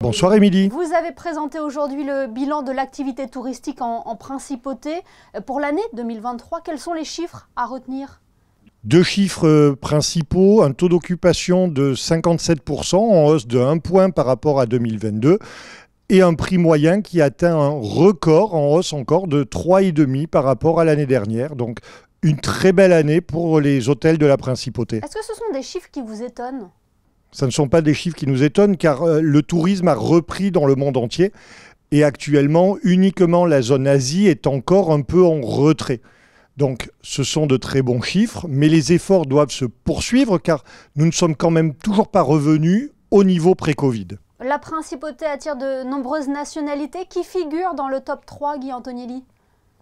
Bonsoir Émilie. Vous avez présenté aujourd'hui le bilan de l'activité touristique en principauté. Pour l'année 2023, quels sont les chiffres à retenir? Deux chiffres principaux, un taux d'occupation de 57% en hausse de 1 point par rapport à 2022 et un prix moyen qui atteint un record en hausse encore de 3,5 par rapport à l'année dernière. Donc une très belle année pour les hôtels de la principauté. Est-ce que ce sont des chiffres qui vous étonnent? Ce ne sont pas des chiffres qui nous étonnent car le tourisme a repris dans le monde entier et actuellement uniquement la zone Asie est encore un peu en retrait. Donc ce sont de très bons chiffres, mais les efforts doivent se poursuivre car nous ne sommes quand même toujours pas revenus au niveau pré-Covid. La principauté attire de nombreuses nationalités. Qui figure dans le top 3, Guy Antonielli?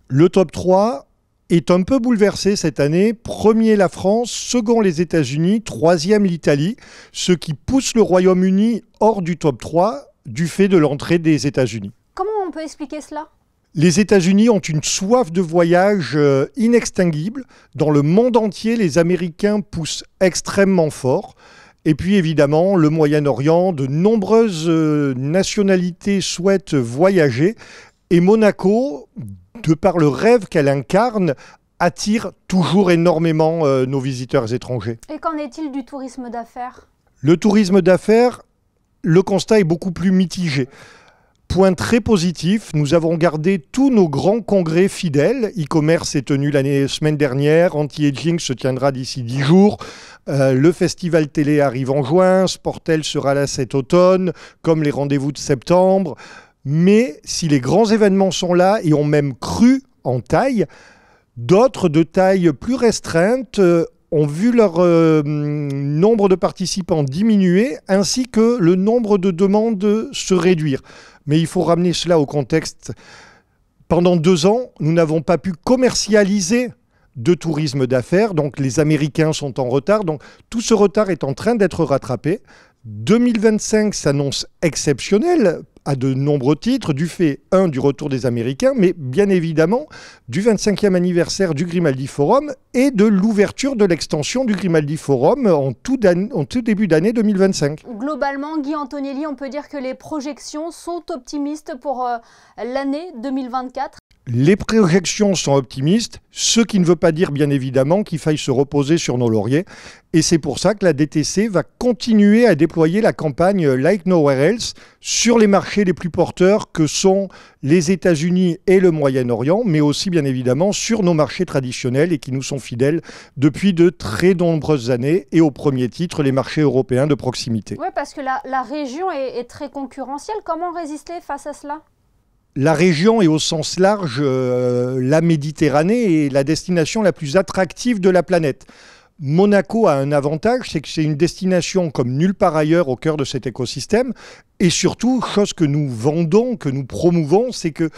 Le top 3 est un peu bouleversé cette année. Premier la France, second les États-Unis, troisième l'Italie, ce qui pousse le Royaume-Uni hors du top 3 du fait de l'entrée des États-Unis. Comment on peut expliquer cela? Les États-Unis ont une soif de voyage inextinguible. Dans le monde entier, les Américains poussent extrêmement fort. Et puis évidemment, le Moyen-Orient, de nombreuses nationalités souhaitent voyager. Et Monaco, de par le rêve qu'elle incarne, attire toujours énormément nos visiteurs étrangers. Et qu'en est-il du tourisme d'affaires? Le tourisme d'affaires, le constat est beaucoup plus mitigé. Point très positif, nous avons gardé tous nos grands congrès fidèles. E-commerce s'est tenu la semaine dernière, Anti-Aging se tiendra d'ici 10 jours. Le festival télé arrive en juin, Sportel sera là cet automne, comme les rendez-vous de septembre. Mais si les grands événements sont là et ont même cru en taille, d'autres de taille plus restreinte ont vu leur nombre de participants diminuer ainsi que le nombre de demandes se réduire. Mais il faut ramener cela au contexte. Pendant 2 ans, nous n'avons pas pu commercialiser de tourisme d'affaires, donc les Américains sont en retard. Donc tout ce retard est en train d'être rattrapé. 2025 s'annonce exceptionnel à de nombreux titres, du fait, du retour des Américains, mais bien évidemment du 25e anniversaire du Grimaldi Forum et de l'ouverture de l'extension du Grimaldi Forum en tout début d'année 2025. Globalement, Guy Antonielli, on peut dire que les projections sont optimistes pour l'année 2024. Les projections sont optimistes, ce qui ne veut pas dire bien évidemment qu'il faille se reposer sur nos lauriers. Et c'est pour ça que la DTC va continuer à déployer la campagne Like Nowhere Else sur les marchés les plus porteurs que sont les États-Unis et le Moyen-Orient, mais aussi bien évidemment sur nos marchés traditionnels et qui nous sont fidèles depuis de très nombreuses années et au premier titre les marchés européens de proximité. Oui, parce que la région est très concurrentielle. Comment résister face à cela ? La région est au sens large la Méditerranée est la destination la plus attractive de la planète. Monaco a un avantage, c'est que c'est une destination comme nulle part ailleurs au cœur de cet écosystème. Et surtout, chose que nous vendons, que nous promouvons, c'est que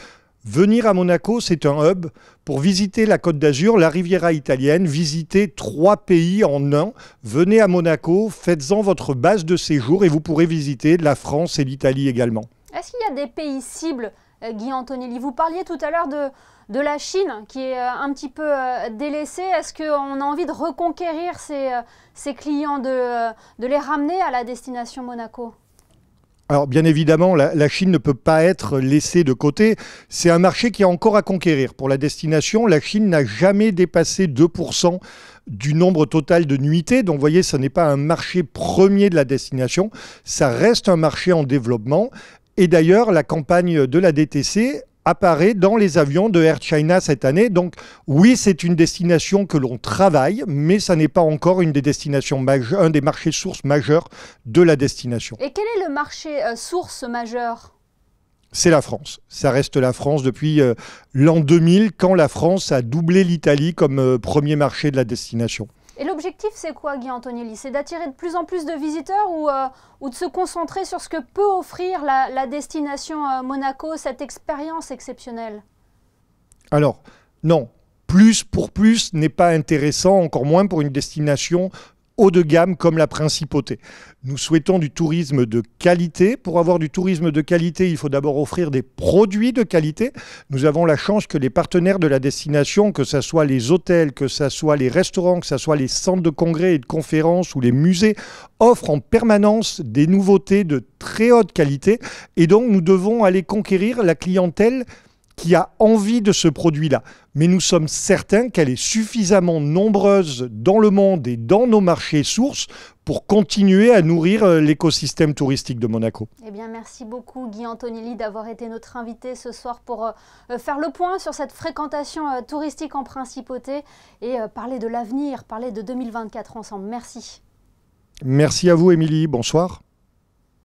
venir à Monaco, c'est un hub pour visiter la Côte d'Azur, la Riviera italienne, visiter 3 pays en un. Venez à Monaco, faites-en votre base de séjour et vous pourrez visiter la France et l'Italie également. Est-ce qu'il y a des pays cibles, Guy Antonielli? Vous parliez tout à l'heure de la Chine qui est un petit peu délaissée. Est-ce qu'on a envie de reconquérir ces clients, de les ramener à la destination Monaco? Alors bien évidemment, la Chine ne peut pas être laissée de côté. C'est un marché qui est encore à conquérir. Pour la destination, la Chine n'a jamais dépassé 2% du nombre total de nuitées. Donc vous voyez, ce n'est pas un marché premier de la destination. Ça reste un marché en développement. Et d'ailleurs, la campagne de la DTC apparaît dans les avions de Air China cette année. Donc oui, c'est une destination que l'on travaille, mais ça n'est pas encore une des destinations majeures, un des marchés sources majeurs de la destination. Et quel est le marché source majeur ? C'est la France. Ça reste la France depuis l'an 2000, quand la France a doublé l'Italie comme premier marché de la destination. Et l'objectif, c'est quoi, Guy Antonielli? C'est d'attirer de plus en plus de visiteurs ou de se concentrer sur ce que peut offrir la destination Monaco, cette expérience exceptionnelle? Alors, non. Plus pour plus n'est pas intéressant, encore moins pour une destination haut de gamme comme la Principauté. Nous souhaitons du tourisme de qualité. Pour avoir du tourisme de qualité, il faut d'abord offrir des produits de qualité. Nous avons la chance que les partenaires de la destination, que ce soit les hôtels, que ce soit les restaurants, que ce soit les centres de congrès et de conférences ou les musées, offrent en permanence des nouveautés de très haute qualité. Et donc, nous devons aller conquérir la clientèle qui a envie de ce produit-là. Mais nous sommes certains qu'elle est suffisamment nombreuse dans le monde et dans nos marchés sources pour continuer à nourrir l'écosystème touristique de Monaco. Eh bien, merci beaucoup Guy Antonelli d'avoir été notre invité ce soir pour faire le point sur cette fréquentation touristique en Principauté et parler de l'avenir, parler de 2024 ensemble. Merci. Merci à vous, Émilie. Bonsoir.